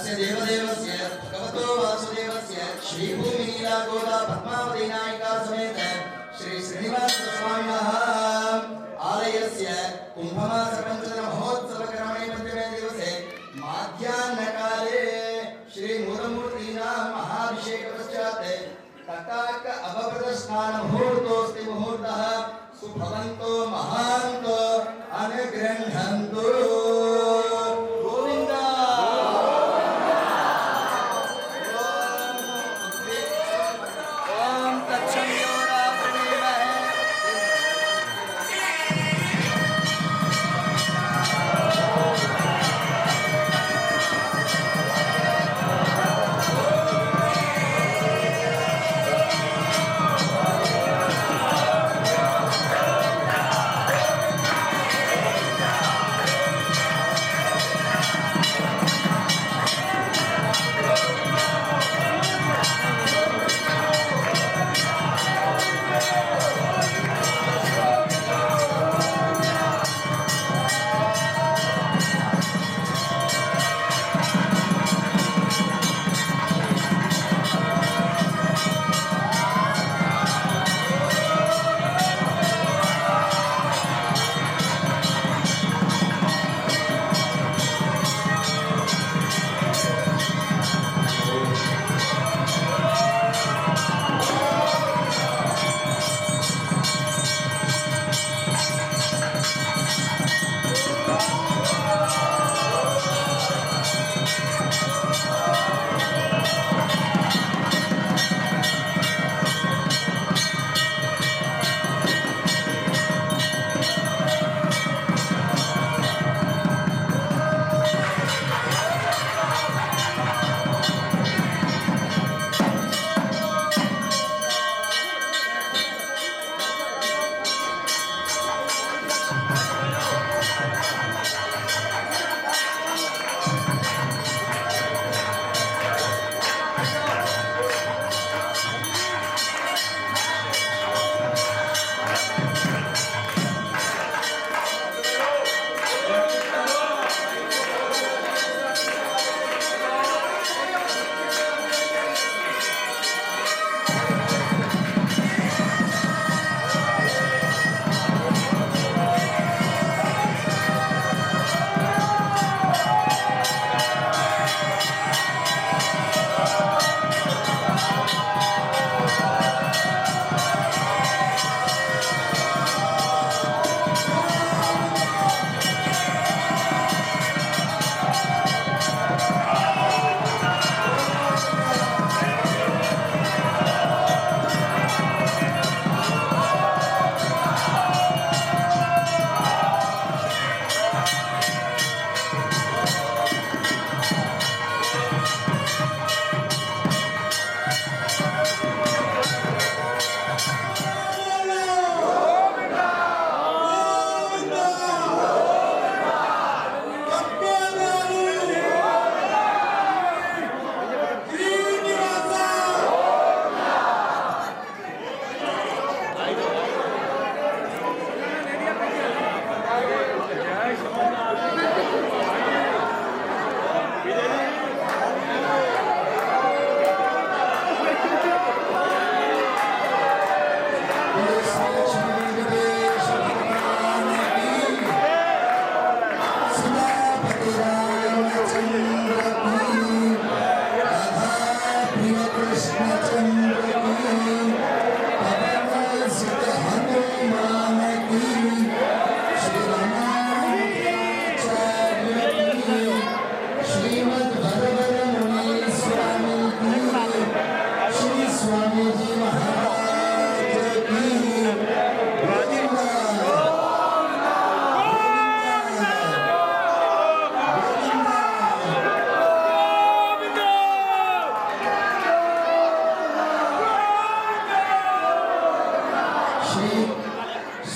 अस्य देवदेवस्य भगवतो वासुदेवस्य श्री भूमिनीला गोदा पद्मावती नायिका समेत श्री श्रीनिवास स्वामिनः आलयस्य कुंभमास पंचदिन महोत्सव क्रमणे पंचमे दिवसे माध्याह्नकाले श्री मूलमूर्तीनां महाभिषेक पश्चात् तटाक अवभृत स्नान मुहूर्तोऽस्ति मुहूर्तः सुभवन्तो महान्तो अनुगृह्णन्तु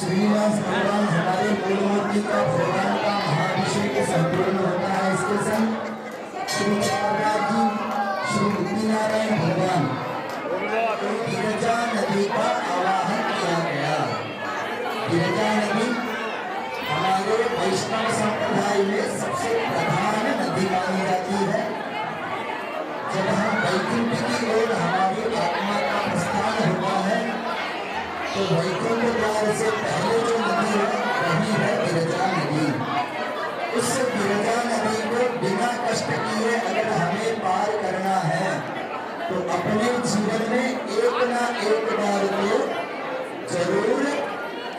श्रीनिवास भगवान हमारे मूलमूर्ति का भगवान का महाभिषेक संपूर्ण होता है। इसके संग श्री चक्रराज जी, श्री मुक्तिनारायण भगवान गिरिजा नदी का आवाहन किया गया। गिरिजा नदी हमारे वैष्णव संप्रदाय में सबसे प्रधान नदी मानी जाती है। वैकुंठ की ओर हमारी आत्मा का प्रस्थान होता है तो वैकुंठ द्वार से पहले जो नदी है वही है विरजा नदी। उस विरजा नदी को बिना कष्ट किए अगर हमें पार करना है तो अपने जीवन में एक ना एक बार तो जरूर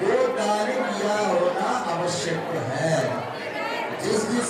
गोदान किया होना आवश्यक है। जिसने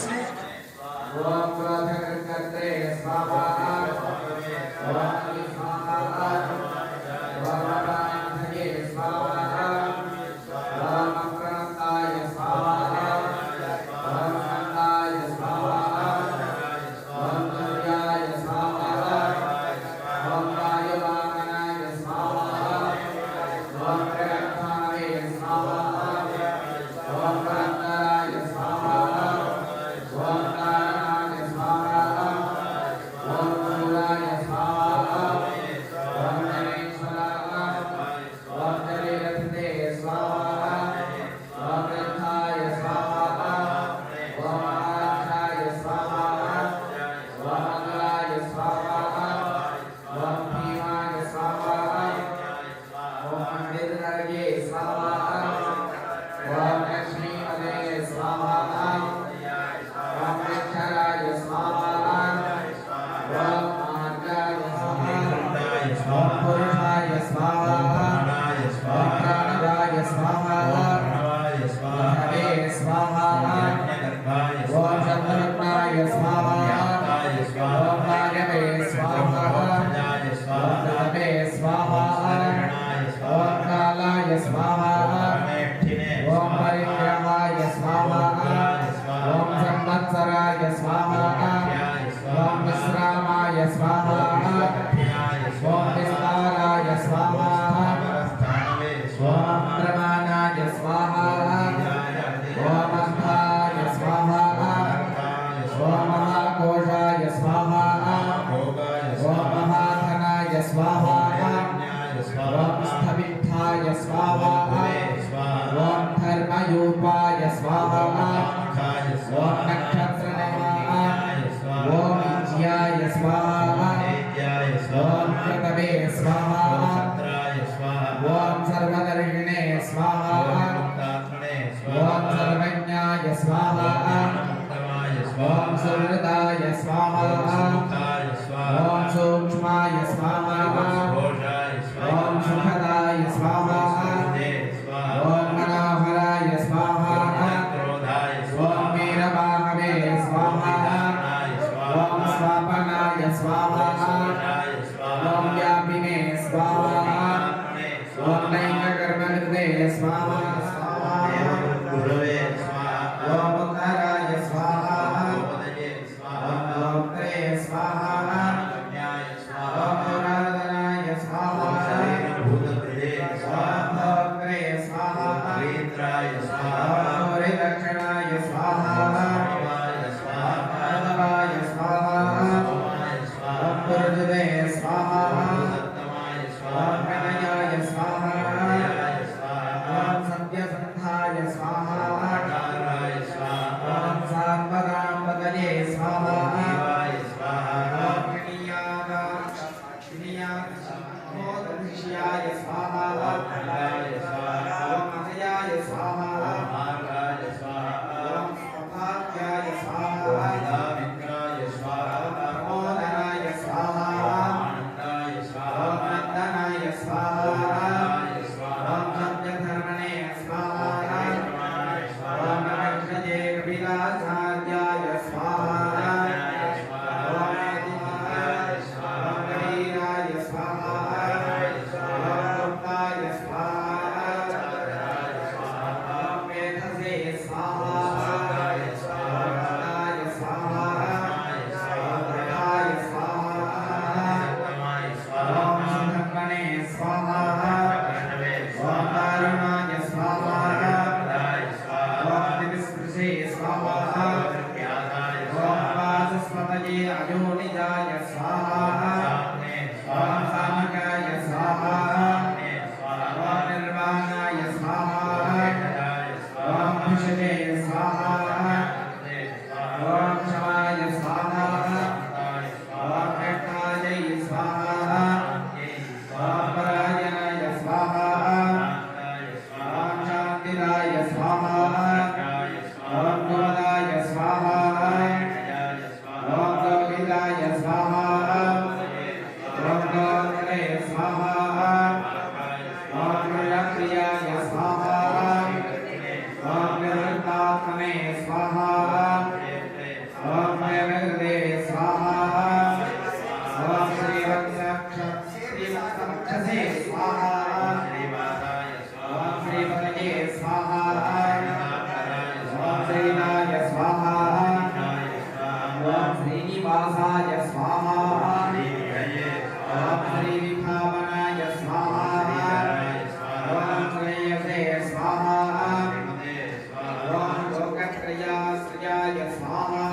श्रियाय स्वाहा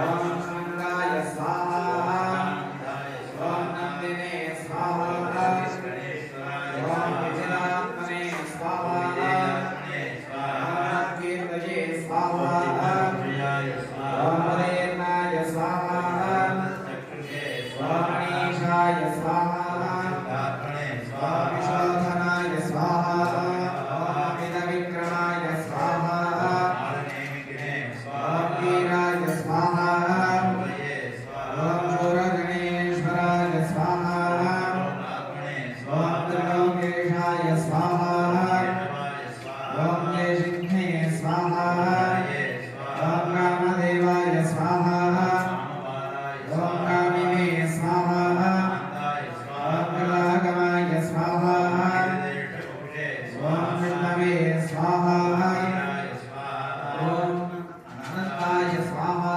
ओम मंगाय स्वाहा ओम नंदिने स्वाहा ओम विजयात्मने स्वाहा ओम कीर्तये स्वाहा ओम उदयनाय स्वाहा ओम मनीषाय स्वाहा ओम विशोधनाय स्वाहा ओम विक्रमाय स्वाहा ओम वीराय स्वाहा ओम शूरगणेश्वराय स्वाहा ओम त्रिलोकेशाय स्वाहा ओम जयसिंहे स्वाहा ओम कामदेवाय स्वाहा ओम कामिने स्वाहा ओम कलागमाय स्वाहा ओम विष्णवे स्वाहा ओम अनंताय स्वाहा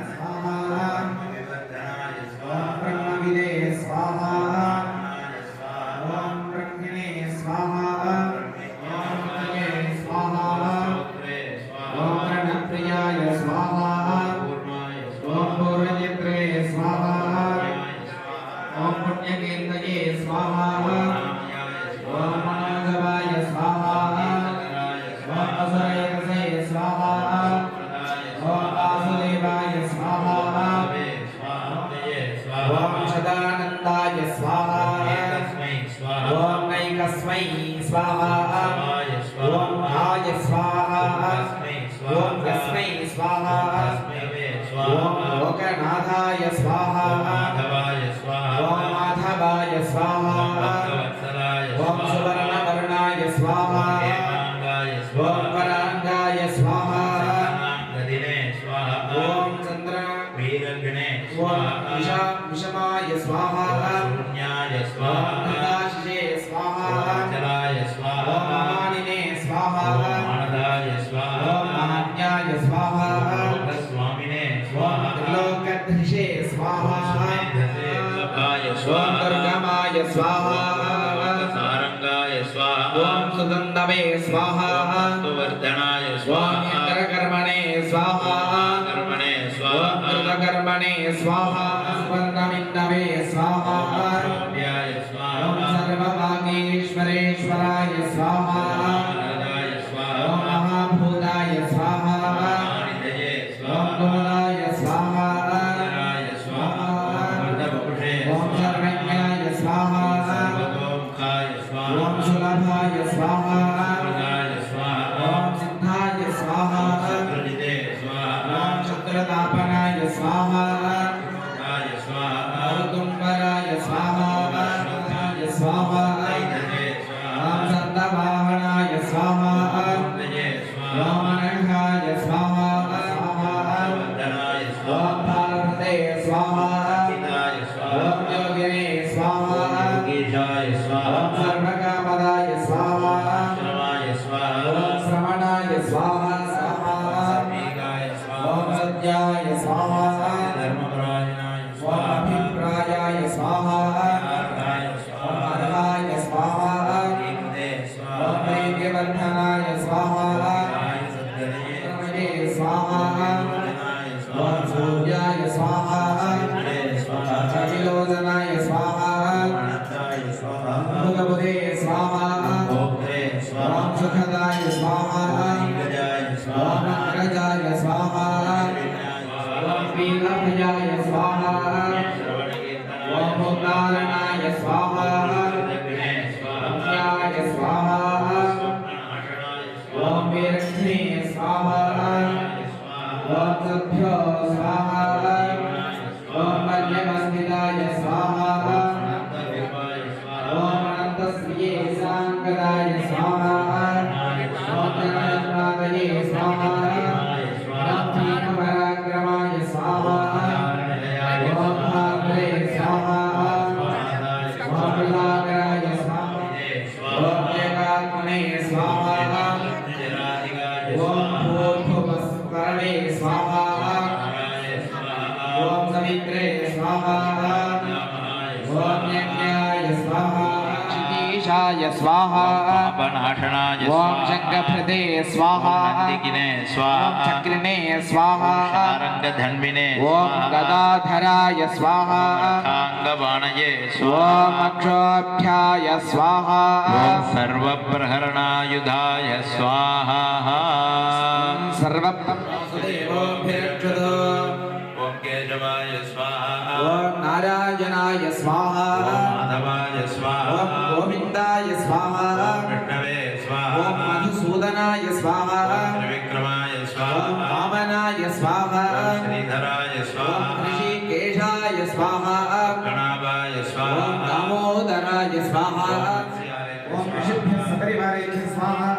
स्वाहा ओम ब्रह्मविदे स्वाहा ओम ब्रह्मणे स्वाहा ओम हरे स्वाहा ओम प्रणप्रियाय स्वाहा ओम पूर्वजित्रे स्वाहा ओम पुण्यकेन्द्रये स्वाहा ओम मनोजवाय स्वाहा ओम असुरैकसे स्वाहा ओम वासुदेवाय स्वाहा ओम सदानंदाय स्वाहा ओम नैकस्मै स्वाहा ओम भाय स्वाहा ओम कस्मै स्वाहा ओम लोकनाथाय स्वाहा ओम माधवाय स्वाहा ओम सुवर्णवर्णाय स्वाहा ओम वरांगाय स्वाहा ओम चंद्र ओम विषमाय स्वाहा ओम कृताशिषे स्वाहा ओम मानिने स्वाहा ओम महाज्ञाय स्वाहा ओम त्रिलोकधीशे स्वाहा ओम दुर्गमाय स्वाहा ओम सुगंधवे स्वाहा ओम इंद्रकर्मणे स्वाहा ओम कृतकर्मणे स्वाहा स्वर्णविन्दवे स्वाहा ओम सर्वभागेश्वरेश्वराय स्वाहा ओम महाभूताय स्वाहा ओम गुणाय स्वाहा ओम सर्वज्ञाय स्वाहा ओम सुलभाय स्वाहा ओम सिद्धाय स्वाहा ओम चक्रतापनाय स्वाहा औदुम्बराय स्वाहा स्वाहा ओम सप्तवाहनाय स्वाहा ओम अनघाय स्वाहा ओम पार्वते स्वाहा ओम योगिने स्वाहा ओम सर्वकामदाय स्वाहा ओम श्रवणाय स्वाहा ओम सत्याय स्वाहा ओम अभिप्रायाय स्वाहा ओम अर्हाय स्वाहा ओम प्रीतिवर्धनाय स्वाहा ओम स्वाहा ओम सूर्याय स्वाहा कपिलोचनाय स्वाहा भुगवते स्वाहा ओम सुखदाय स्वाहा ओम अग्रजाय स्वाहा ओम पीलभयाय स्वाहा ओम भूतारणाय स्वाहा ओम ज्ञाय स्वाहा ओम वीरघ्ने स्वाहा ओम तुभ्यो स्वाहा ओम मध्यमस्थिताय स्वाहा ओम अनन्तस्त्रिये साङ्गदाय स्वाहा ओम जगन्नाथये स्वाहा ओम पराक्रमाय स्वाहा स्वाहा पापनाशनाय ओम स्वाहा शंखप्रदे स्वाहा नंदिकिने स्वाहा ओम चक्रिणे स्वाहा शारंगधन्विने ओम गदाधराय स्वाहा अर्थांगबाणये ओम स्वाहा अक्षोभ्याय स्वाहा ओम सर्वप्रहरणायुधाय स्वाहा सर्वदेवोभिरक्षतो ओम केशवाय स्वाहा ओम नारायणाय स्वाहा ओम माधवाय स्वाहा ओम गोविंदाय स्वाहा ओम विष्णवे स्वाहा ओम मधुसूदनाय स्वाहा ओम त्रिविक्रमाय ओम स्वाहा वामनाय स्वाहा ओम श्रीधराय ओम स्वाहा ऋषिकेशाय स्वाहा गणाभाय ओम स्वाहा दामोदराय स्वाहा ओम ऋषिभ्यः सपरिवारेभ्यः स्वाहा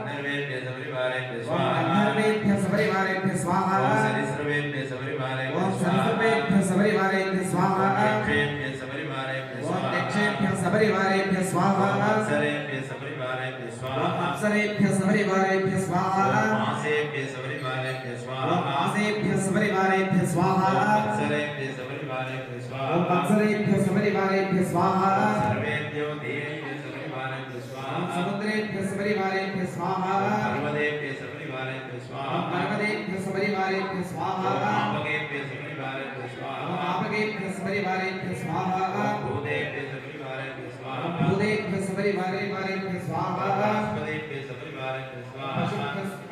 निर्वेद्य सबरिवारेभ्यः ओम स्वाहा गन्धर्वेभ्यः सपरिवारेभ्यः स्वाहा ओम सरिसर्वेभ्यः सबरिवारेभ्यः ओम स्वाहा संसर्वेभ्यः सपरिवारेभ्यः स्वाहा यक्षेभ्यः सबरिवारेभ्यः ओम स्वाहा यक्षेभ्यः सपरिवारेभ्यः स्वाहा अप्सरेभ्यः सबरिवारेभ्यः ओम स्वाहा अप्सरेभ्यः सपरिवारेभ्यः स्वाहा मासेभ्यः सबरिवारेभ्यः ओम स्वाहा मासेभ्यः सपरिवारेभ्यः स्वाहा वत्सरेभ्यः सबरिवारेभ्यः ओम स्वाहा वत्सरेभ्यः सपरिवारेभ्यः स्वाहा सर्वेभ्यो देवेभ्यः सबरिवारेभ्यः ओम स्वाहा समुद्रेभ्यः सपरिवारेभ्यः स्वाहा पर्वतेभ्यः सबरिवारेभ्यः ओम स्वाहा पर्वतेभ्यः सपरिवारेभ्यः स्वाहा आपकेभ्यः सबरिवारेभ्यः ओम स्वाहा आपकेभ्यः सपरिवारेभ्यः स्वाहा भूतेभ्यः सबरिवारेभ्यः ओम स्वाहा भूतेभ्यः सपरिवारेभ्यः स्वाहा वनस्पतिभ्यः सबरिवारेभ्यः स्वाहा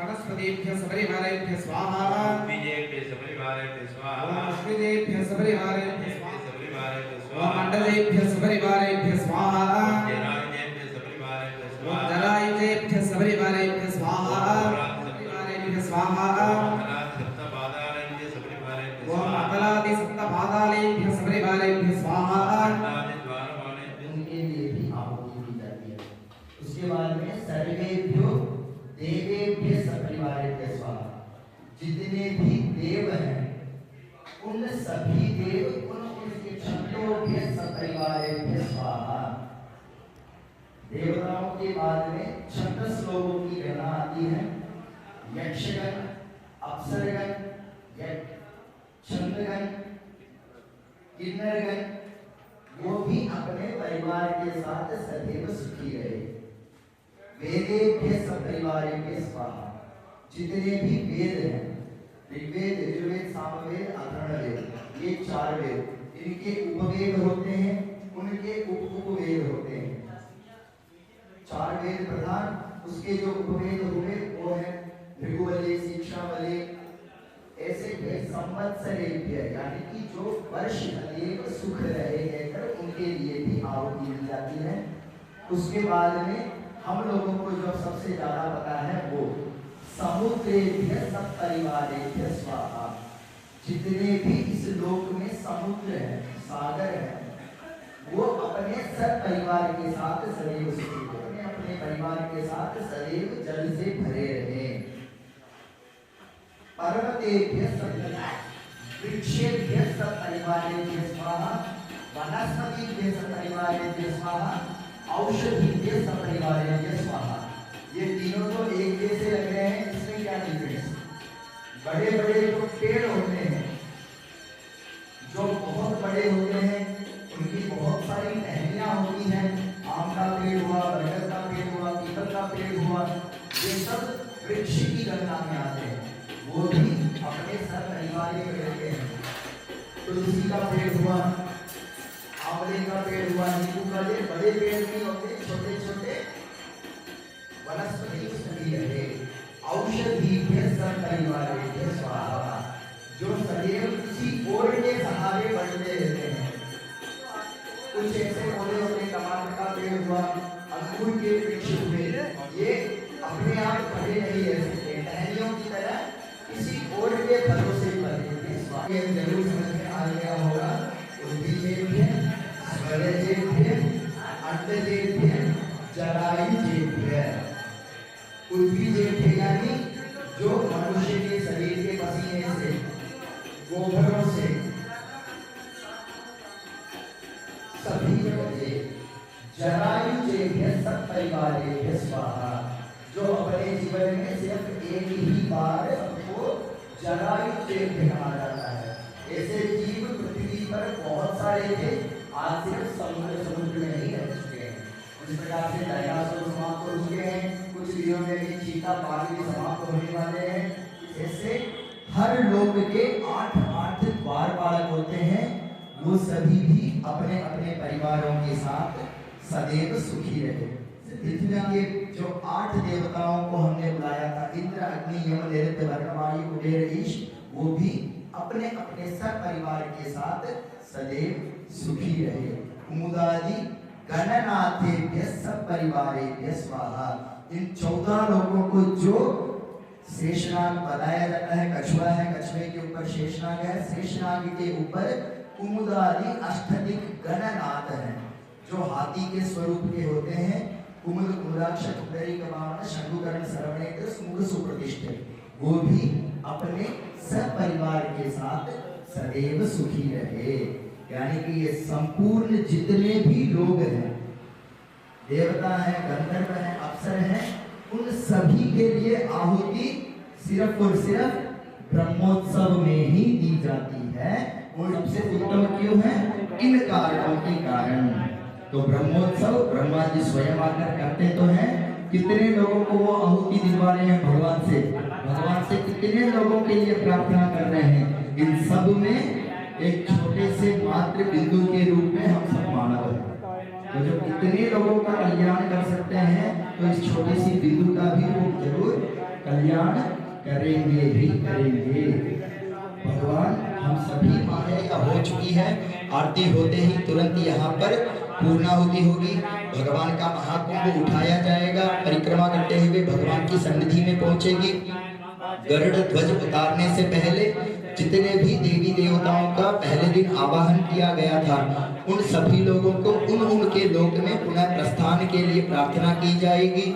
वनस्पतिभ्यः सपरिवारेभ्यः स्वाहा बीजेभ्यः सबरिवारेभ्यः स्वाहा ओम अश्विनेभ्यः सपरिवारेभ्यः स्वाहा सबरिवारेभ्यः ओम स्वाहा मंडलेभ्यः सपरिवारेभ्यः स्वाहा जरायुजेभ्यः सबरिवारेभ्यः ओम स्वाहा जलायुजेभ्यः सपरिवारेभ्यः स्वाहा सपरिवारेभ्यः स्वाहा सप्तपादालयेभ्यः सबरिवारेभ्यः ओम स्वाहा अकलादि सप्तपादालेभ्यः सपरिवारेभ्यः स्वाहा द्वारपालेभ्यः उनके लिए भी आहुति दी जाती है। उसके बाद में सर्वेभ्यो देवेभ्य सपरिवारेभ्य स्वाहा, जितने भी देव हैं उन सभी देव उनके छंदोभ्य सपरिवारेभ्य स्वाहा। देवताओं के बाद में 36 लोगों की गणना आती है। यक्षगण, अप्सरगण, छंदगण, किन्नरगण, वो भी अपने परिवार के साथ सदैव सुखी रहे। वेदेभ्य सपरिवारेभ्य स्वाहा, जितने भी वेद हैं, ऋग्वेद, यजुर्वेद, सामवेद, अथर्ववेद, ये 4 वेद, इनके उपवेद होते हैं, उनके उपवेद होते हैं। 4 वेद प्रधान, उसके जो उपवेद हुए वो है भृगुवले, शिक्षावले, ऐसे संवत्सरेभ्य, यानी कि जो वर्ष सदैव सुख रहे कहकर उनके लिए भी आहुति दी जाती है। उसके बाद में हम लोगों को जो सबसे ज्यादा पता है वो समुद्रेभ्य सपरिवारेभ्य स्वाहा, जितने भी इस लोक में समुद्र है, सागर है, वो अपने सब परिवार के साथ सदैव सुखी रहे, अपने परिवार के साथ सदैव जल से भरे रहे। पर्वतेभ्य वृक्षेभ्य सपरिवारेभ्य स्वाहा, वनस्पतिभ्य सपरिवारेभ्य स्वाहा, औषधिभ्य सपरिवारेभ्य स्वाहा। ये तीनों तो एक जैसे लग रहे हैं, इसमें क्या डिफरेंस? बड़े बड़े जो पेड़ होते हैं, जो बहुत बड़े होते हैं, उनकी बहुत सारी टहनियां होती हैं। आम का पेड़ हुआ, बरगद का पेड़ हुआ, पीपल का पेड़ हुआ, ये सब वृक्ष की गणना में आते हैं। वो भी अपने सब परिवार में रहते हैं। तुलसी का पेड़ हुआ, आंवले का पेड़ हुआ, नींबू का, ये बड़े पेड़ नहीं होते, छोटे छोटे वनस्पति सभी रहे। औषधिभ्य सपरिवारेभ्य स्वाहा, जो सदैव किसी और के सहारे बढ़ते रहते हैं। कुछ ऐसे पौधे होते, टमाटर का पेड़ हुआ, अंगूर के वृक्ष हुए, ये अपने आप खड़े नहीं रह सकते, टहनियों की तरह किसी और के भरोसे पर ये जरूर समझ में आ गया होगा। उद्भिजेभ्य, स्वरजेभ्य, अंडजेभ्य, जरायुजेभ्य। उद्भिजेभ्य यानी जो मनुष्य के शरीर के पसीने से, गोबरों से, सभी बचे। जरायुजेभ्य सपरिवारेभ्य स्वाहा, जो अपने जीवन में सिर्फ एक ही बार हमको जरायुजेभ्य कहा जाता है। ऐसे जीव पृथ्वी पर बहुत सारे थे, आज सिर्फ समुद्र में ही रह चुके हैं। इस प्रकार से दयासुर समाप्त हो चुके हैं, कुछ दिनों में भी चीता पाल भी समाप्त होने वाले हैं। ऐसे हर लोक के 8 द्वारपालक होते हैं, वो सभी भी अपने अपने परिवारों के साथ सदैव सुखी रहे। पृथ्वी के जो 8 देवताओं को हमने बुलाया था, इंद्र, अग्नि, यम, नैऋत्य, वरुण, वायु, कुबेर, ईश, वो भी अपने अपने सब परिवार के साथ सदैव सुखी रहे। कुमुदादि गणनाथेभ्य सब परिवारेभ्य स्वाहा। इन 14 लोगों को जो शेषनाग बताया जाता है, कछुआ है, कछुए के ऊपर शेषनाग है, शेषनाग के ऊपर कुमुदादि अष्टदिक गणनाथ हैं, जो हाथी के स्वरूप के होते हैं। कुमुद, कुमुदाक्ष, कुबेरी, कमान, शंकुकर्ण, सर्वनेत्र, सुमुख, सुप्रतिष्ठित, वो भी अपने सब परिवार के साथ सदैव सुखी रहे। यानी कि ये संपूर्ण जितने भी लोग हैं, देवता हैं, गंधर्व हैं, अप्सर हैं, उन सभी के लिए आहुति सिर्फ और सिर्फ ब्रह्मोत्सव में ही दी जाती है। वो सबसे उत्तम क्यों है? इन कारणों के कारण। तो ब्रह्मोत्सव ब्रह्मा जी स्वयं आकर करते तो हैं। कितने लोगों को वो आहुति दिलवा रहे हैं भगवान से, भगवान से कितने लोगों के लिए प्रार्थना कर रहे हैं। इन सब में एक छोटे से मात्र बिंदु के रूप में हम सब मानव हैं। तो जब इतने लोगों का कल्याण कर सकते हैं, तो इस छोटी सी बिंदु का भी वो जरूर कल्याण करेंगे ही करेंगे। भगवान हम सभी माने हो चुकी है। आरती होते ही तुरंत यहाँ पर पूर्णाहुति होगी, भगवान का महाकुंभ उठाया जाएगा, परिक्रमा करते हुए भगवान की सन्निधि में पहुंचेगी। गरुड़ ध्वज उतारने से पहले जितने भी देवी देवताओं का पहले दिन आवाहन किया गया था, उन सभी लोगों को उनके लोक में पुनः प्रस्थान के लिए प्रार्थना की जाएगी।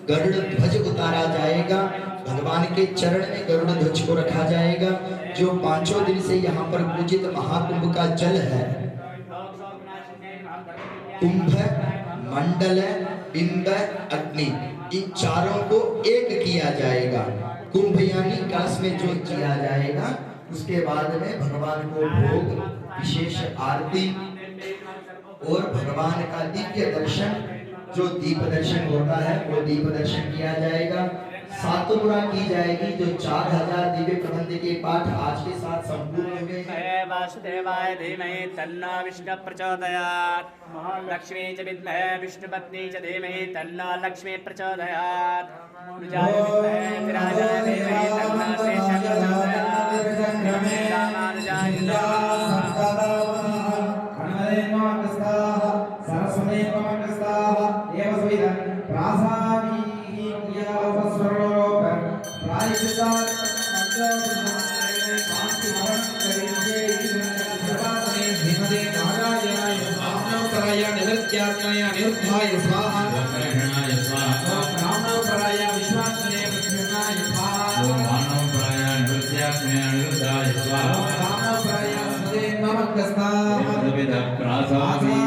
गरुड़ ध्वज उतारा जाएगा, भगवान के चरण में गरुड़ ध्वज को रखा जाएगा, जो 5 दिन से यहाँ पर पूजित महाकुंभ का जल है। कुंभ, मंडल, बिंब, अग्नि, इन चारों को एक किया जाएगा। कुंभ यानी कलश में जो किया जाएगा, उसके बाद में भगवान को भोग, विशेष आरती और भगवान का दिव्य दर्शन, जो दीप दर्शन होता है वो दीप दर्शन किया जाएगा। सातुमुरा की जाएगी, जो 4000 दिव्य प्रबंध के पाठ आज के साथ संपूर्ण हुए हैं। वासुदेवाय धीमहि तन्नो विष्णु प्रचोदयात्। लक्ष्मी च विद्महे विष्णुपत्नी च धीमहि तन्नो लक्ष्मी प्रचोदयात्। रुद्राय विद्महे विराजाय धीमहि तन्नो शेषं प्रचोदयात्। रामानुजाय निरुद्धाय स्वाहा, कर्षणाय स्वाहा, ब्राह्मणोपराय विश्वात्मने विष्णुनाय स्वाहा, मानवपराय नृत्यात्मने अनिरुद्धाय स्वाहा, ब्राह्मणोपराय सदेव नमस्कार। प्रासादि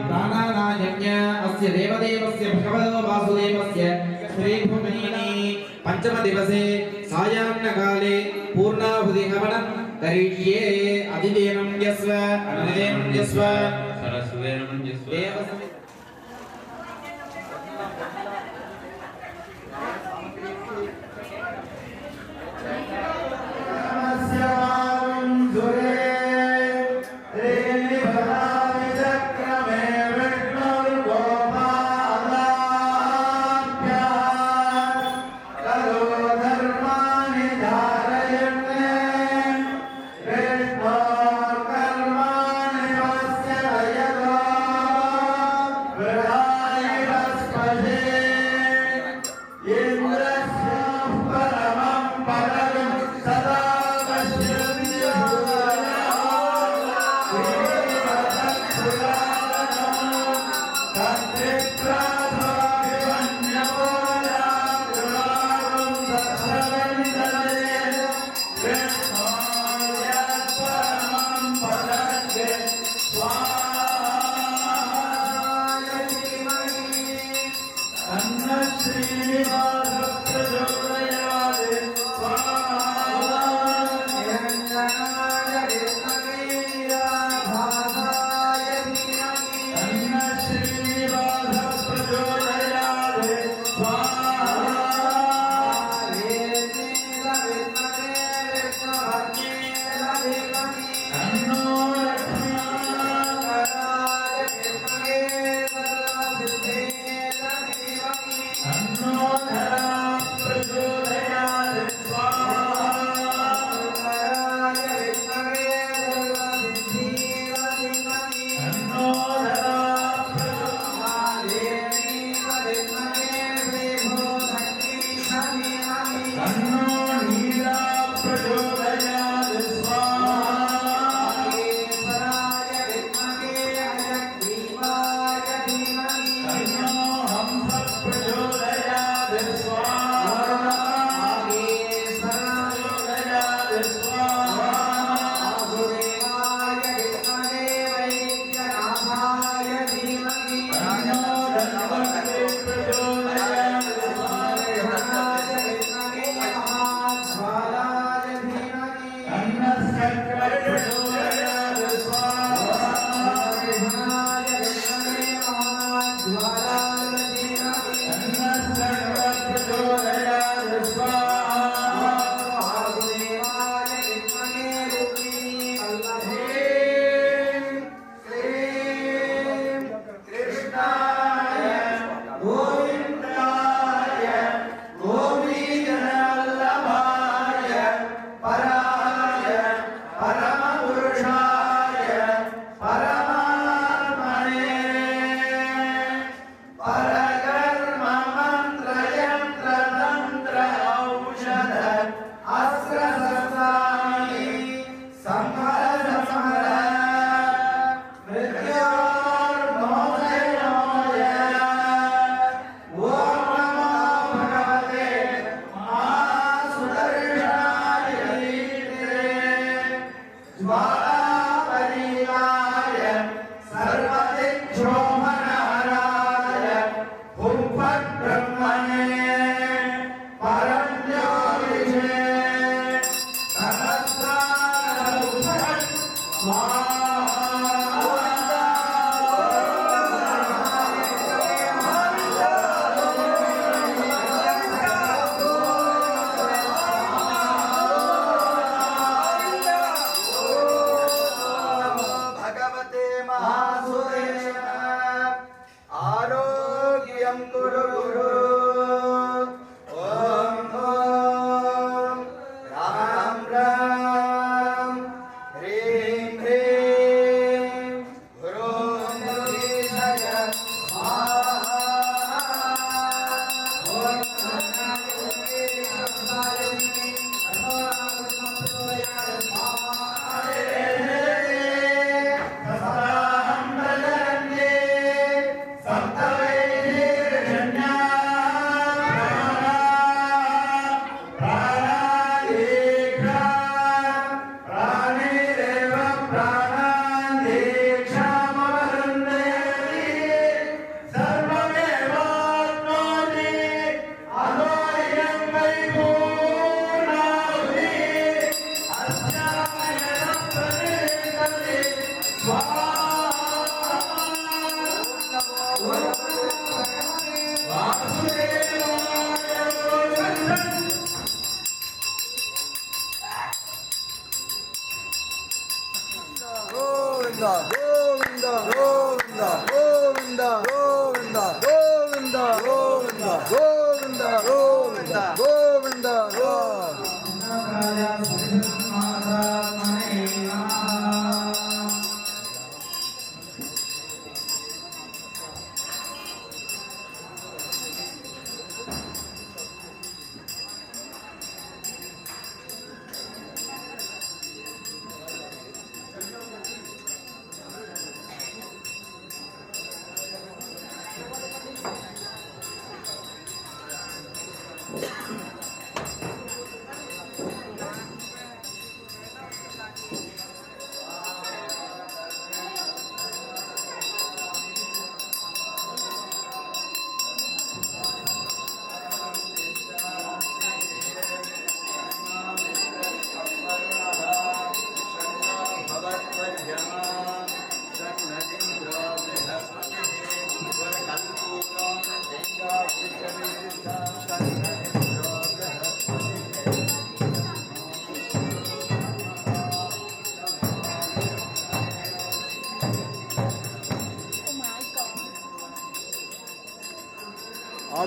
प्राणानायज्ञ अस्य देवदेवस्य भगवतो वासुदेवस्य श्रीभूमिनी पंचम दिवसे सायाह्नकाले पूर्णाहुति हवनं करिष्ये। अधिदेवं यस्व अनुदेवं यस्व सरस्वतेन मञ्जस्व देवसमि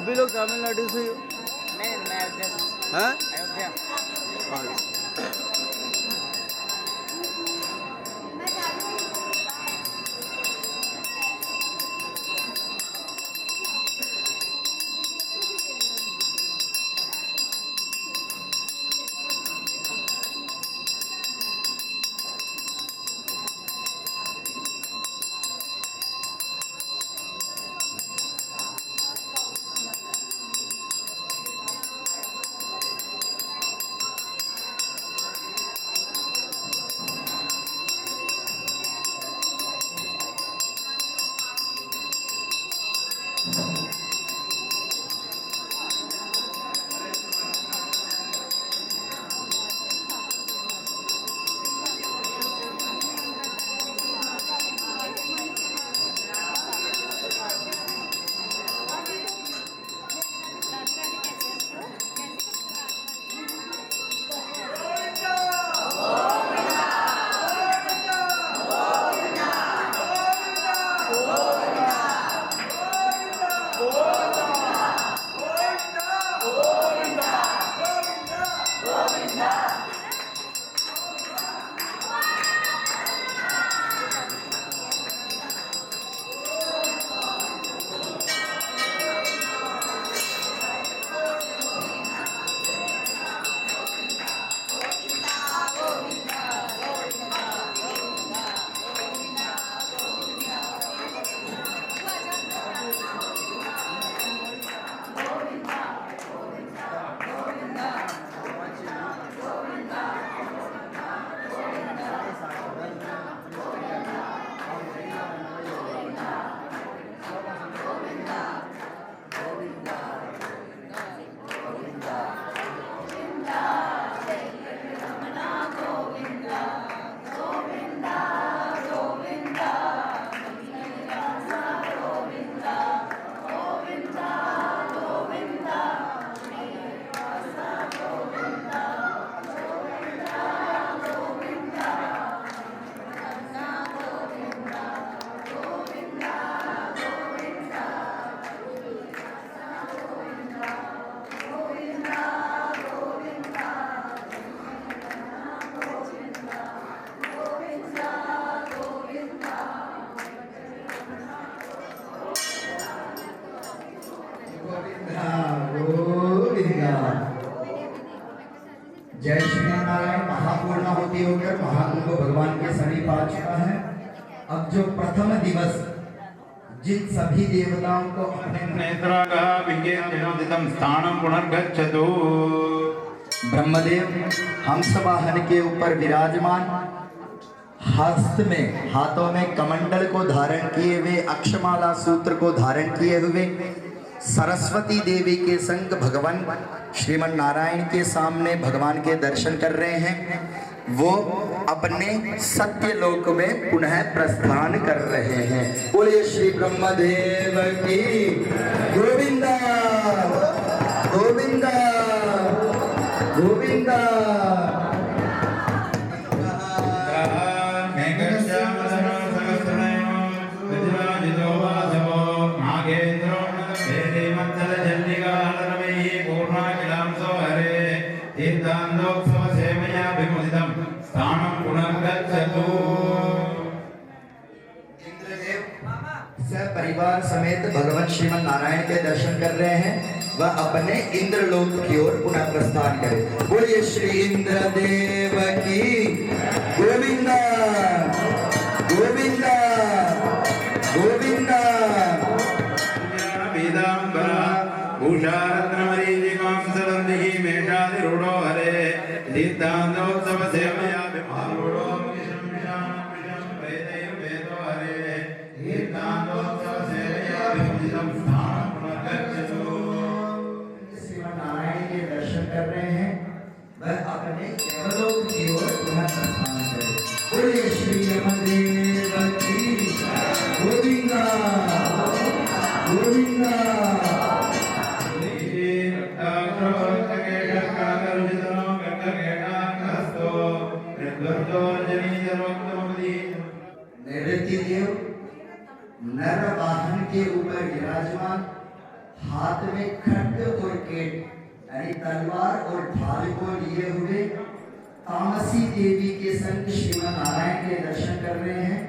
आप भी लोग तमिलनाडु से हो? नहीं, मैं अयोध्या से। हैं? अयोध्या। जय श्री नारायण। महापूर्ण होती होकर महाकुंभ भगवान के समीप आ चुका है। अब जो प्रथम दिवस जिन सभी देवताओं को अपने नेत्रागः विज्ञेनोदितं स्थानं पुनर्गच्छतु। ब्रह्मदेव हंस वाहन के ऊपर विराजमान, हस्त में हाथों में कमंडल को धारण किए हुए, अक्षमाला सूत्र को धारण किए हुए सरस्वती देवी के संग भगवान श्रीमन नारायण के सामने भगवान के दर्शन कर रहे हैं। वो अपने सत्य लोक में पुनः प्रस्थान कर रहे हैं। बोलिए श्री ब्रह्मदेव की गोविंदा गोविंदा गोविंदा। परिवार समेत भगवान श्रीमन नारायण के दर्शन कर रहे हैं। वह अपने इंद्रलोक की ओर पुनः प्रस्थान करें। बोलिए श्री इंद्र देव की गोविंदा गोविंदा गोविंदा। नारायण के दर्शन कर रहे हैं। वह अपने देवलोक की ओर पुनः प्रस्थान करें। बोलिए श्री ब्रह्मदेव की गोविंदा गोविंदा। नृत्य देव नर वाहन के ऊपर विराजमान, हाथ में खड्ग और केट यानी तलवार और ढाल को लिए हुए तामसी देवी के संग श्रीमन नारायण के दर्शन कर रहे हैं।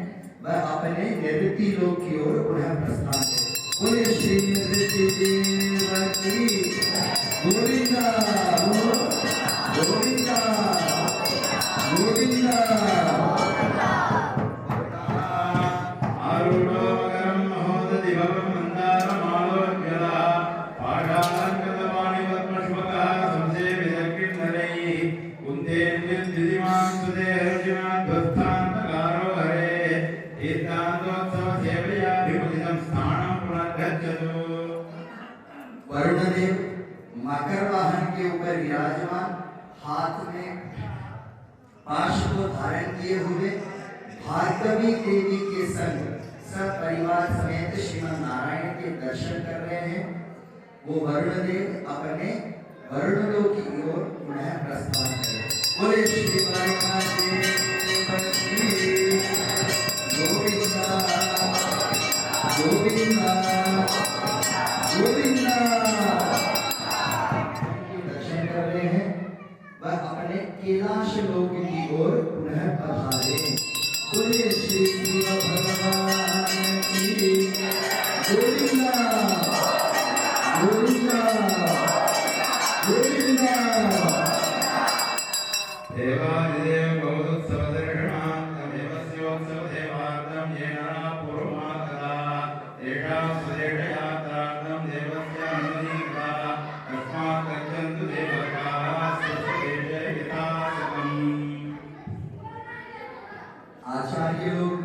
वह अपने निवृत्ति लोक की ओर पुनः प्रस्थान है। बोले श्री निवृत्ति देव की गोविंदा गोविंदा गोविंदा। आरूढ़ोगरं महोदधि भवं मन्दारमालोक्यदा पाषाणकृतपाणि पद्मष्पकः संसेवितकिन्नरैः कुन्तेन्द्रिद्विधिमान् सुदेहर्जुनान् ध्वस्तान्तकारो हरे तीर्थान्तोत्सवसेवयाभिमुदितं स्थानं पुनर्गच्छतु। वरुणदेव मकर वाहन के ऊपर विराजमान, हाथ में पाश को धारण किए हुए भार्गवी देवी के संग सब परिवार समेत श्रीमन नारायण के दर्शन कर रहे हैं। वो वरुणदेव अपने वरुणलोक की ओर पुनः प्रस्थान करें। बोले श्री वरुणदेव की गोविंदा गोविंदा गोविंदा। दर्शन कर रहे हैं, वह अपने कैलाश लोक की ओर पुनः पधारे। बोले श्री शिव भगवान की गोविंदा गोविंदा गोविंदा। देवादिदेव बहुदुत्सवदर्शनार्थं देवस्योत्सवदेवार्थं येन पूर्वमागता एषा स्वदेशयात्रार्थं देवस्य अनुमोदिता तस्मात् गच्छन्तु देवताः स्वस्वदेशे यथासकम्। आचार्य लोग,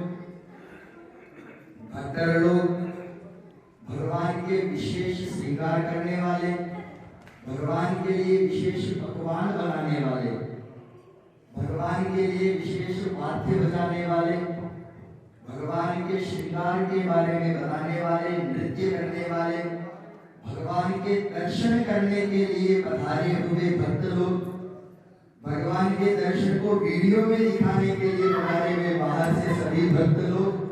भक्तर लोग, भगवान के विशेष श्रृंगार करने वाले, भगवान के लिए विशेष पकवान बनाने वाले, भगवान के लिए विशेष वाद्य बजाने वाले, भगवान के श्रृंगार के बारे में बताने वाले, नृत्य करने वाले, भगवान के दर्शन करने के लिए पधारे हुए भक्त लोग, भगवान के दर्शन को वीडियो में दिखाने के लिए पधारे हुए बाहर से सभी भक्त लोग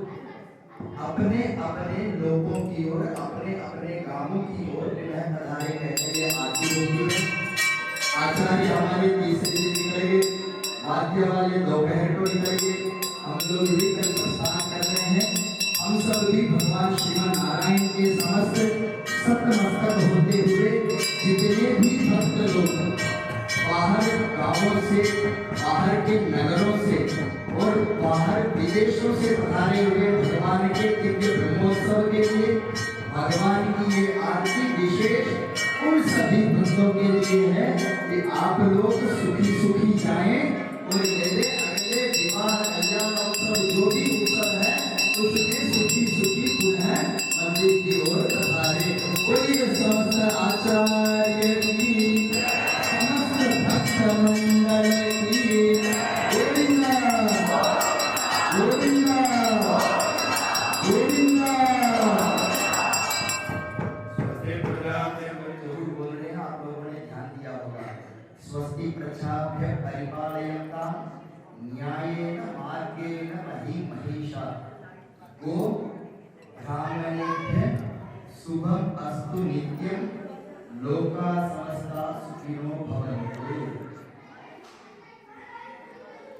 अपने अपने लोगों की ओर, अपने अपने गांवों की ओर पुनः पधारे कहते हुए आरती होती है। आचार्य हमारे तीसरे दिन निकलेंगे, वाद्य वाले दोपहर को निकलेंगे, हम लोग भी कल प्रस्थान कर रहे हैं। हम सब भी भगवान श्रीमन नारायण के समस्त सतमस्तक होते हुए जितने भी भक्त लोग बाहर गांवों से, बाहर के नगरों से और बाहर विदेशों से पधारे हुए भगवान के दिव्य ब्रह्मोत्सव के लिए भगवान की ये आरती विशेष उन सभी भक्तों के लिए है कि आप लोग सुखी सुखी जाएं और मेरे अगले विवाह कल्याण उत्सव जो भी उत्सव है उसमें सुखी सुखी पुनः मंदिर की ओर पधारे। बोलिए समस्त आचार्य की, समस्त भक्त मंडल की गोविंदा गोविंदा गोविंदा। जरूर बोल रहे हैं, आप लोगों ने ध्यान दिया होगा। स्वस्ति प्रजाभ्य परिपालयन्तां न्यायेन मार्गेण मही महिषा गो ब्राह्मणेभ्यः शुभम अस्तु नित्यं लोका समस्ता सुखिनो भवन्तु।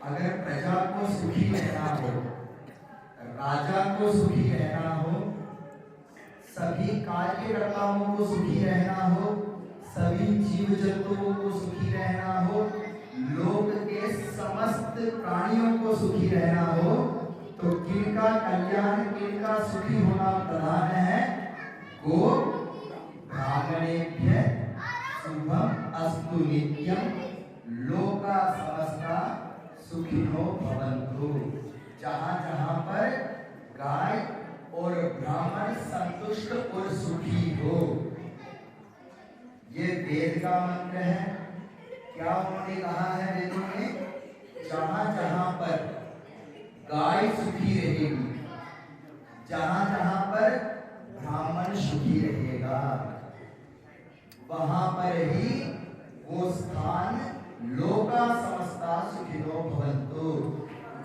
अगर प्रजा को सुखी रहना हो, राजा को सुखी रहना हो, सभी कार्यकर्ताओं को सुखी रहना हो, सभी जीव जंतुओं को सुखी रहना हो, लोक के समस्त प्राणियों को सुखी रहना हो, तो किनका कल्याण, किनका सुखी होना प्रधान है। गो ब्राह्मणेभ्यः शुभम अस्तु नित्यं लोका समस्ता सुखिनो भवन्तु। जहाँ जहाँ पर गाय और ब्राह्मण संतुष्ट और सुखी हो, ये वेद का मंत्र है। क्या उन्होंने कहा है वेदों में? जहाँ जहाँ पर गाय सुखी रहेगी, जहाँ जहाँ पर ब्राह्मण सुखी रहेगा, वहां पर ही वो स्थान लोका समस्ता सुखिनो भवन्तु।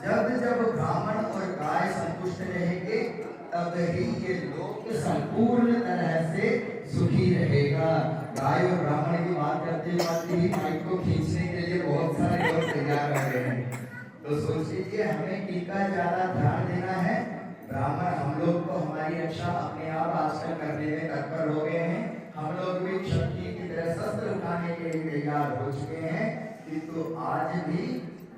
जब जब ब्राह्मण और गाय संतुष्ट रहेंगे तब ही ये लोक संपूर्ण तरह से सुखी रहेगा। गाय और ब्राह्मण की बात करते ही माइक को खींचने के लिए बहुत सारे लोग तैयार आ गए हैं। तो सोच लीजिए हमें किसका ज्यादा ध्यान देना है। ब्राह्मण हम लोग को हमारी रक्षा अपने आप आजकल करने में तत्पर हो गए हैं। हम लोग भी क्षत्रिय की तरह शस्त्र उठाने के लिए तैयार हो चुके हैं, किंतु आज भी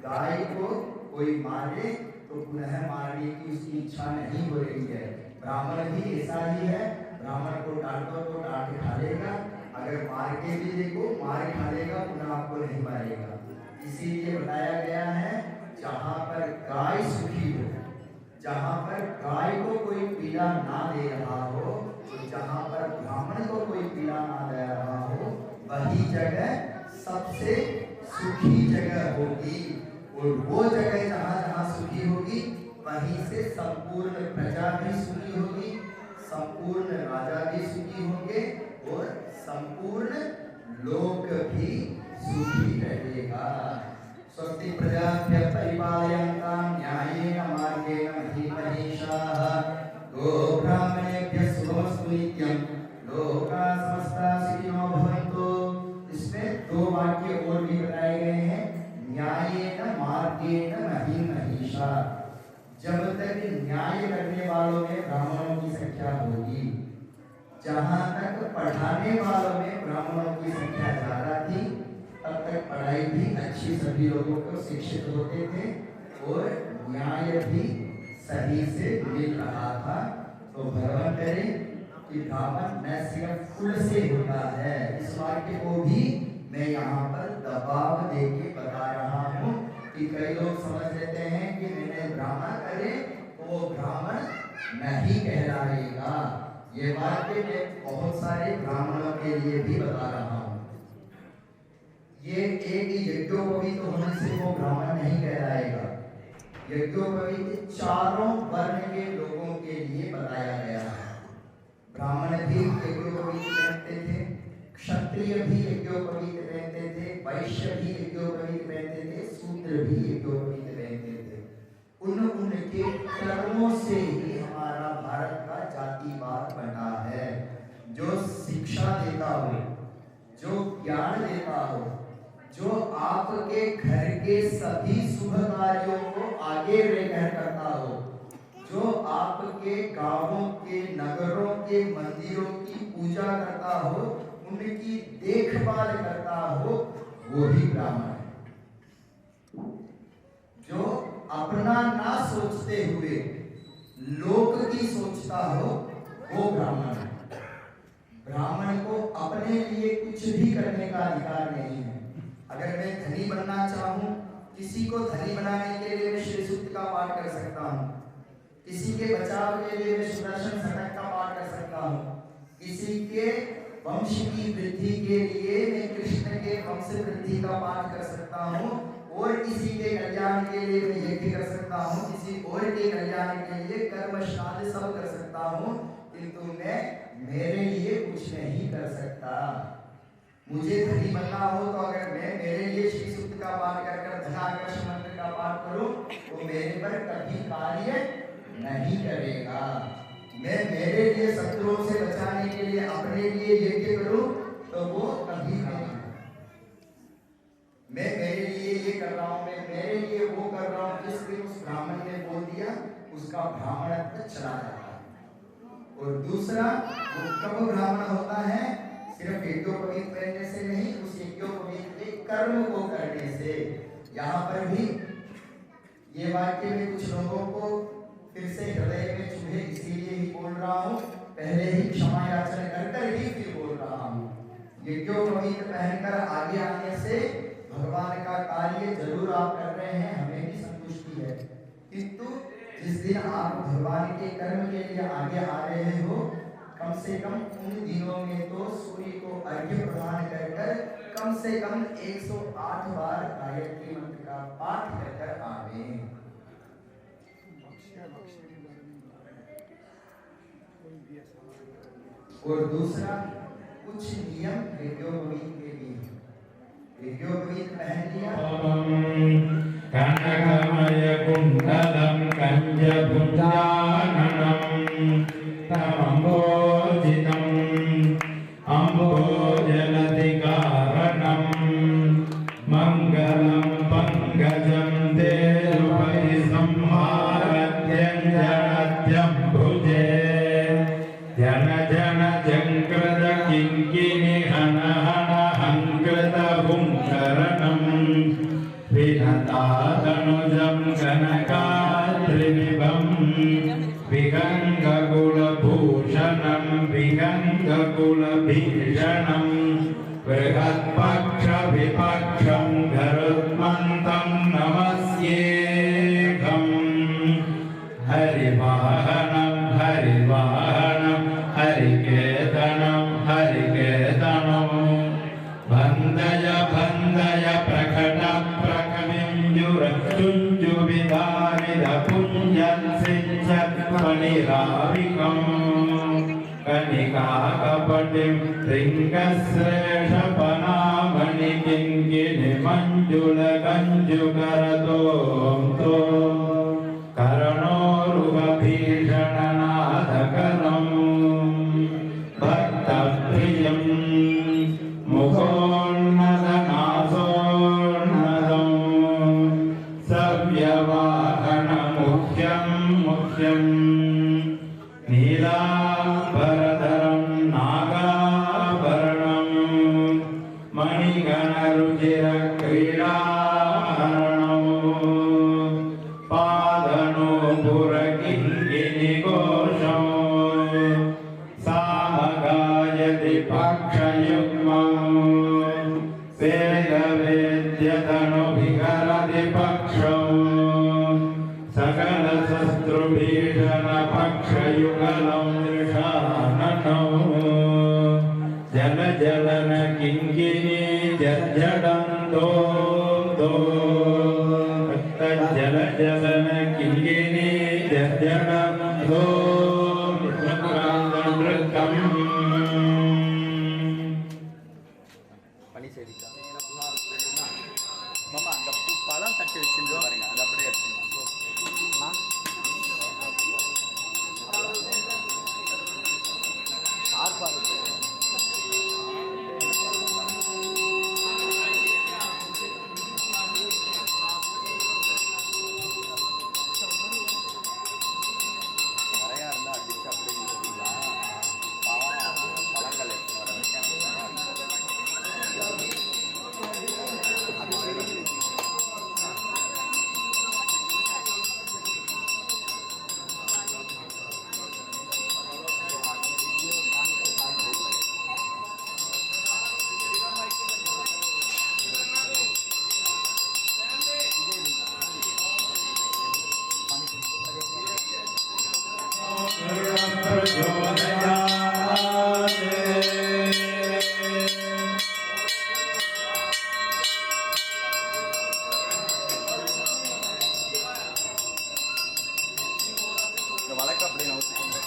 गाय को कोई मारे तो पुनः मारने की उसकी इच्छा नहीं हो रही है। ब्राह्मण भी ऐसा ही है, ब्राह्मण को डांटो तो डांट खा लेगा, अगर मार के भी देखो मार खा लेगा, पुनः आपको नहीं मारेगा। इसीलिए बताया गया है जहाँ पर गाय सुखी हो, जहाँ पर गाय को कोई पीड़ा ना दे रहा हो, तो जहाँ पर ब्राह्मण को कोई पीड़ा ना दे रहा हो, वही जगह सबसे सुखी जगह होगी। और वो जगह जहाँ जहाँ सुखी होगी वहीं से संपूर्ण प्रजा भी सुखी होगी, संपूर्ण राजा भी सुखी होंगे और संपूर्ण लोक भी सुखी रहेगा। स्वस्ति प्रजाभ्यः परिपालयन्तां न्यायेन मार्गेण महीमहीषाः गोब्राह्मणेभ्यः शुभमस्तु नित्यं लोकाः समस्ताः सुखिनो भवन्तु। इसमें दो वाक्य और भी बताए गए हैं, न्यायेन मार्गेण महीमहीषाः। जब तक न्याय करने वालों में ब्राह्मणों की संख्या होगी, जहाँ तक पढ़ाने वालों में ब्राह्मणों की संख्या ज्यादा थी, तब तक पढ़ाई भी अच्छी सभी लोगों को शिक्षित होते थे और न्याय भी सही से मिल रहा था। तो भगवान करे कि ब्राह्मण न सिर्फ कुल से होता है, इस वाक्य को भी मैं यहाँ पर दबाव देके बता रहा हूँ कि कई लोग समझ लेते हैं कि मैंने ब्राह्मण करे तो वो ब्राह्मण नहीं कहलाएगा। ये वाक्य मैं बहुत सारे ब्राह्मणों के लिए भी बता रहा हूँ। ये एक यज्ञोपवीत होने से वो ब्राह्मण नहीं कहलाएगा। यज्ञोपवीत चारों वर्ण के लोगों के लिए बताया गया है। ब्राह्मण भी यज्ञोपवीत पहनते थे, क्षत्रिय भी यज्ञोपवीत पहनते थे, वैश्य भी यज्ञोपवीत पहनते थे, शूद्र भी यज्ञोपवीत पहनते थे। उनके कर्मों से ही हमारा भारत का जातिवाद बना है। जो शिक्षा देता हो, जो ज्ञान देता हो, जो आपके घर के सभी शुभ कार्यों को आगे लेकर करता हो, जो आपके गांवों के नगरों के मंदिरों की पूजा करता हो, उनकी देखभाल करता हो, वो ही ब्राह्मण है। जो अपना ना सोचते हुए लोक की सोचता हो, वो ब्राह्मण है। ब्राह्मण को अपने लिए कुछ भी करने का अधिकार नहीं है। अगर मैं धनी बनना चाहूँ, किसी को धनी बनाने के लिए मैं श्री सूक्त का पाठ कर सकता हूँ, किसी के बचाव के लिए मैं सुदर्शन शतक का पाठ कर सकता हूँ, किसी के वंश की वृद्धि के लिए मैं कृष्ण के वंश वृद्धि का पाठ कर सकता हूँ, और किसी के कल्याण के लिए मैं यज्ञ कर सकता हूँ, किसी और के कल्याण के लिए कर्म श्राद्ध सब कर सकता हूँ, किंतु मैं मेरे लिए कुछ नहीं कर सकता। मुझे धनी बनना हो तो अगर मैं मेरे लिए श्री सूक्त का पाठ कर धनाकर्षण मंत्र का पाठ करूं तो मेरे पर कभी कार्य नहीं करेगा। मैं मेरे लिए शत्रुओं से बचाने के लिए अपने लिए यज्ञ करूं तो वो कभी नहीं। मैं मेरे लिए ये कर रहा हूं, मैं मेरे लिए वो कर रहा हूं, जिस दिन उस ब्राह्मण ने बोल दिया उसका ब्राह्मणत्व चला जाता है। और दूसरा, वो कब ब्राह्मण होता है? सिर्फ यज्ञोपवीत पहनने से नहीं, उस यज्ञोपवीत के कर्म को करने से। यहाँ पर भी ये वाक्य में कुछ लोगों को फिर से हृदय में चुभे, इसीलिए ही बोल रहा हूँ, पहले ही क्षमा याचना कर ही फिर बोल रहा हूँ। यज्ञोपवीत पहनकर आगे आने से भगवान का कार्य जरूर आप कर रहे हैं, हमें भी संतुष्टि है, किंतु जिस दिन आप भगवान के कर्म के लिए आगे आ रहे हो, कम से कम उन दिनों में तो सूर्य को अर्घ्य प्रदान कर कम से कम 108 बार गायत्री मंत्र का पाठ कर आवे। और दूसरा, कुछ नियम यज्ञोपवीत के भी हैं। यज्ञोपवीत पहन लिया, कनकमय कुंडलम कंजभुजाननम तमंबोधितम तेजुपरि संहारत्यञ्जनत्यं भुजे जन जन जङ्कृत किङ्किणि हन हन हङ्कृत पुङ्करणम् विनतादनुजं कनकात्रिनिभं विगङ्गकुलभूषणं विगङ्गकुलभीषणं बृहत्पक्षविपक्षं गरुत्मन्तं नमस्येऽहम् हरिवाहनं हरिवाहनं हरिकेतनं हरिकेतनं बन्दय बन्दय प्रकट प्रकटप्रकमिञ्जुरचुञ्जुविदारिद पुञ्जन् सिञ्चत्पणिराविकम् कनिकाकपटिं रिङ्गश्रेषपनामणिकिङ्किणि मञ्जुलगञ्जुकरतों तो करणोरुगभीषणनादकरम् भक्तप्रियम् मुखोन्नतनासोन्नतम् सव्यवाहनमुख्यं मुख्यम् नीलाम्बरधरं नागाभरणम् मणिगणरुचिरक्रीडाहरणम् पादनूपुरकिङ्किणिघोषम् सामगायति पक्षयुग्मम् वेदवेद्यतनुभिहरति पक्षम् सकलशस्त्रुभीषणपक्षयुगलं दृशाननम् जल जलन किङ्किणी जर्जडं दों दों जल जलन किङ्किणी जर्जडं दों नृत्यम् பனி செடிக்கா மாமா அங்க பழம் தட்டி வச்சிருந்து பாருங்க அது அப்படியே எடுத்துக்கலாம் ஷார்ப்பா இருக்கு நிறையா இருந்தா அடிச்சு அப்படியே வச்சுக்கலாம் பழங்கள் எடுத்து வர வழக்கு அப்படியே நவுத்திக்கோங்க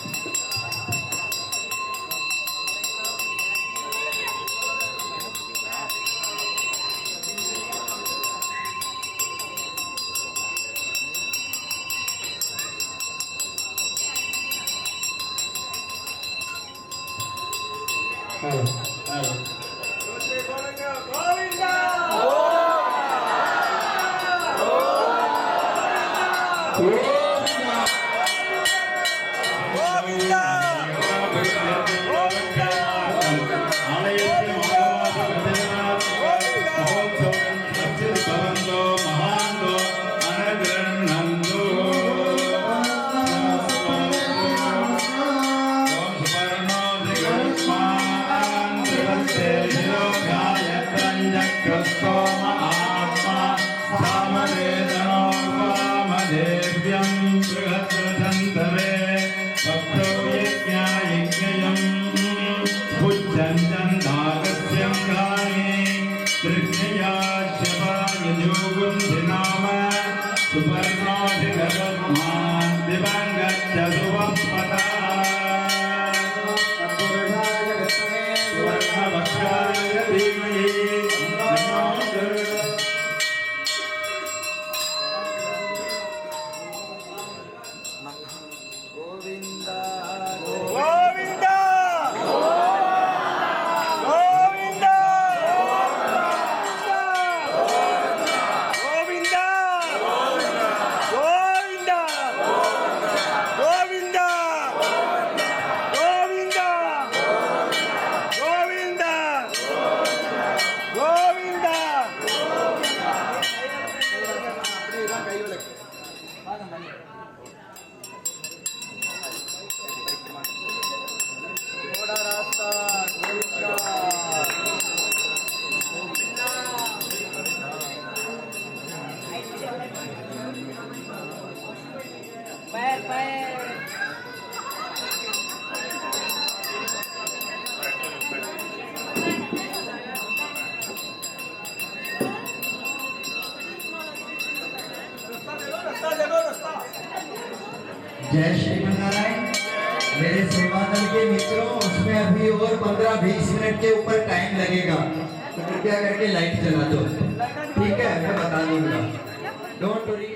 थोड़ा रास्ता पैर पैर जय श्रीमन्नारायण। मेरे सेवा दल के मित्रों, उसमें अभी और 15-20 मिनट के ऊपर टाइम लगेगा, तो कृपया करके लाइट जला दो। ठीक है, मैं बता दूंगा, डोंट वरी।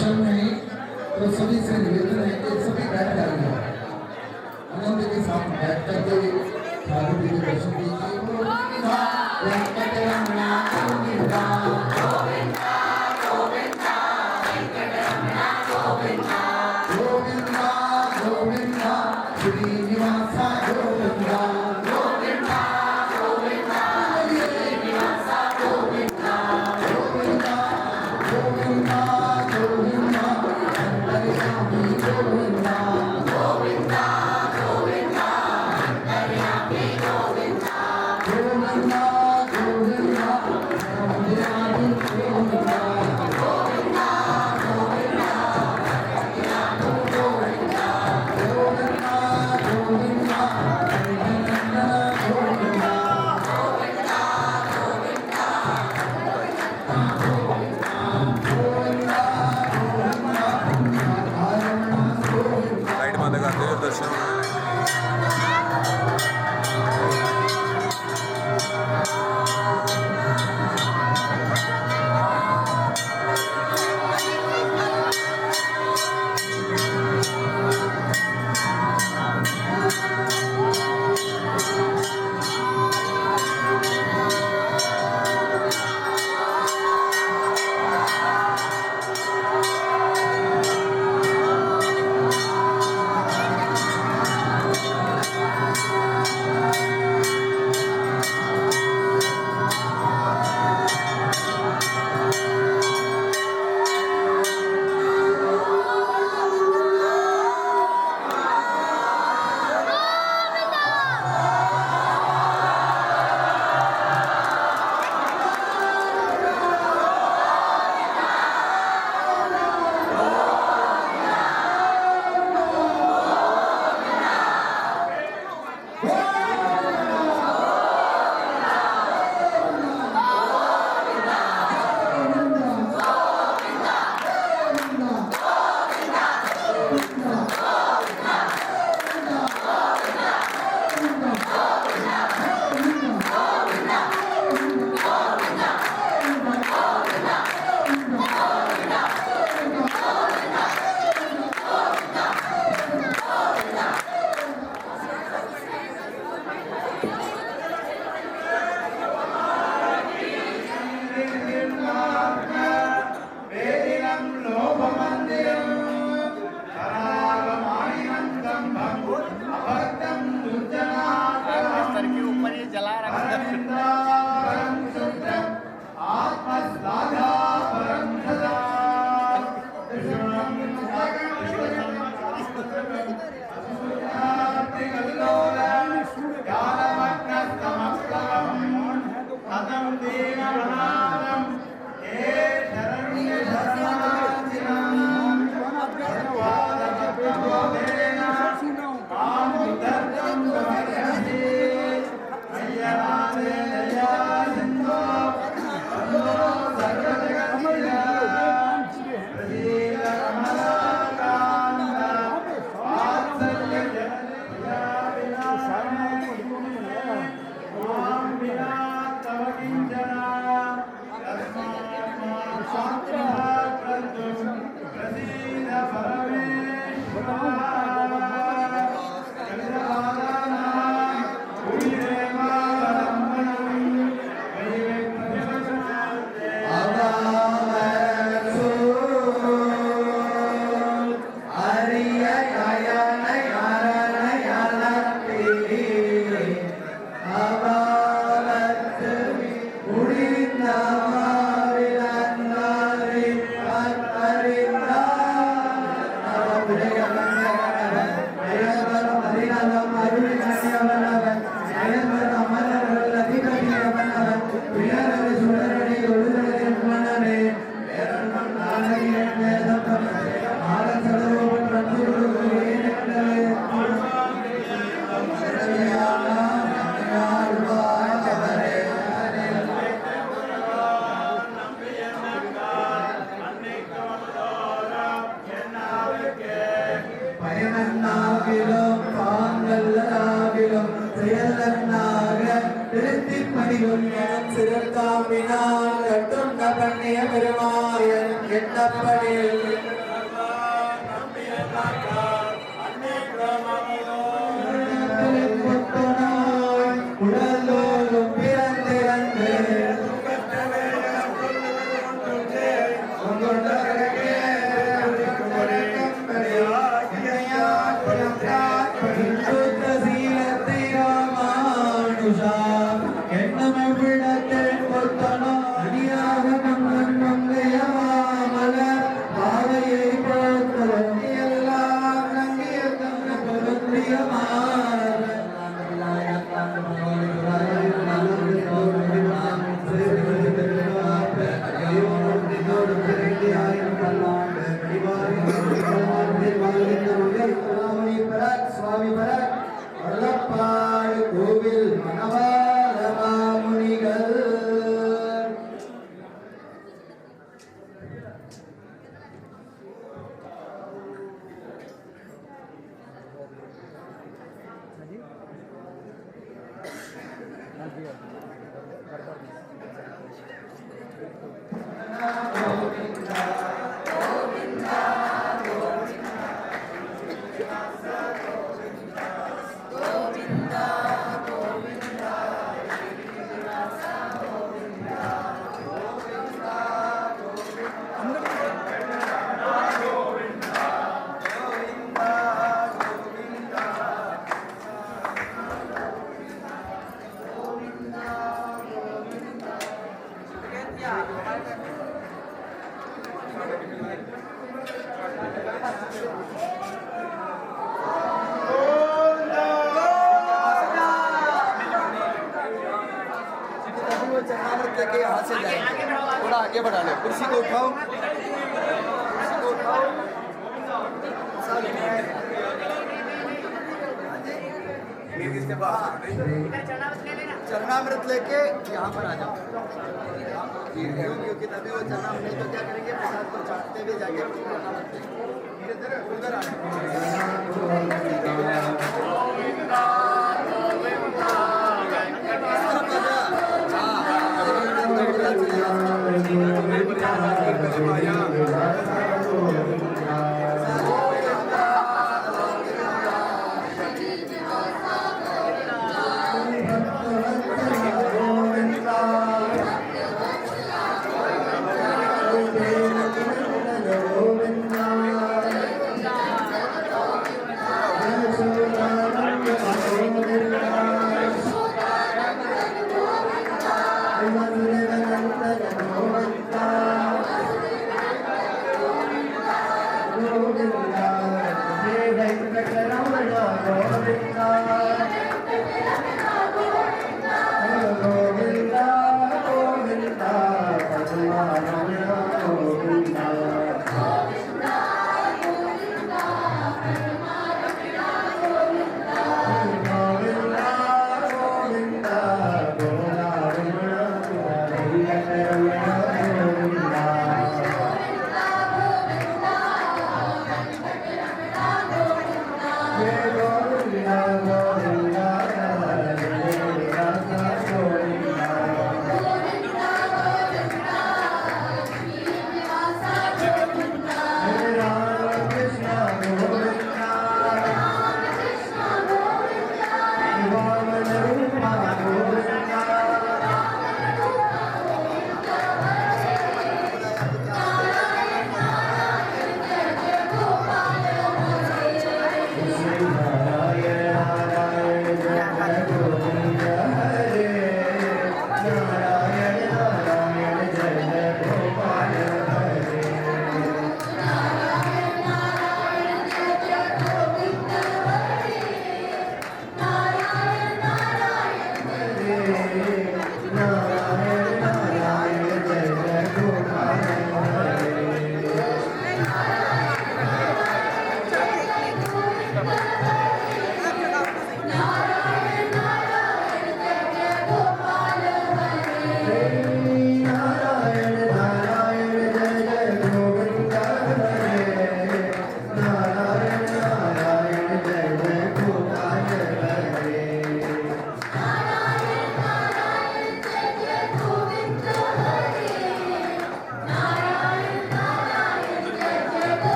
दर्शन नहीं तो सभी से निवेदन है कि सभी बैठ जाएंगे, आनंद के साथ बैठ करके ठाकुर जी के दर्शन कीजिए। लाइट बंद करते हो दर्शन के ऊपर ये जला रखा है। பெருமாயன் எண்ணப்படில் உடலோரும் பிறந்திறந்து சீலத்தை ராமானுஷா எண்ணமிடத்தில் பொத்தனோ அடியாக மங்கன் மங்கையமாமல பாவையை போத்தலும் எல்லாம் நங்கிய தங்க சுவாமி பரத் வல்லப்பாடு கோவில் மணவாள மாமுனிகள் चरणामृत लेके यहाँ से जाएंगे, थोड़ा आगे बढ़ा लो, कुर्सी को उठाओ, कुर्सी को उठाओ, इसके बाद चरणामृत लेके यहाँ पर आ जाओ, क्योंकि तभी वो चरणामृत नहीं तो क्या करेंगे, प्रसाद को चाटते हुए जाके चरणामृत धीरे उधर आ जाओ।